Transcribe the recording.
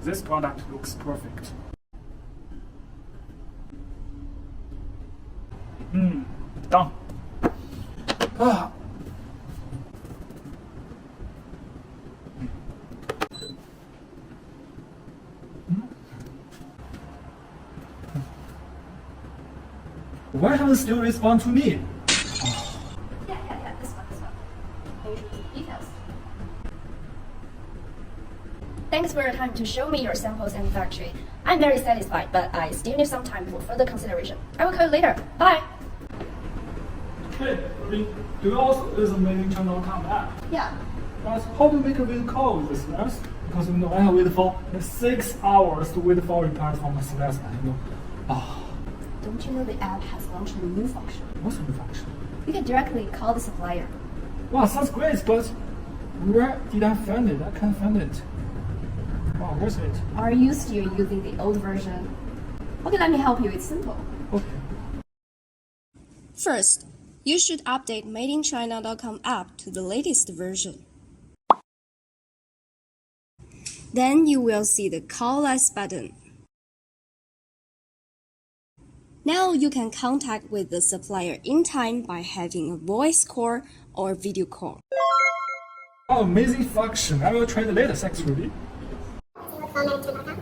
This product looks perfect. Done. Why haven't still respond to me? Yeah, this one. Page details. Thanks for your time to show me your samples and factory. I'm very satisfied, but I still need some time for further consideration. I will call you later. Bye. Hey, do you also use the Made-in-China.com app? Yeah. But how to make a video call with the sellers? Because I have waited for 6 hours to wait for replies from my sellers. Don't you know the app has launched a new function? What's the new function? You can directly call the supplier. Wow, sounds great, but where did I find it? I can't find it. Wow, where's it? Are you still using the old version? Okay, let me help you. It's simple. Okay. First, you should update Made-in-China.com app to the latest version. Then you will see the Call Us button. Now you can contact with the supplier in time by having a voice call or video call. Oh, amazing function. I will try it later. Thanks, Ruby. See what's on Made-in-China.com.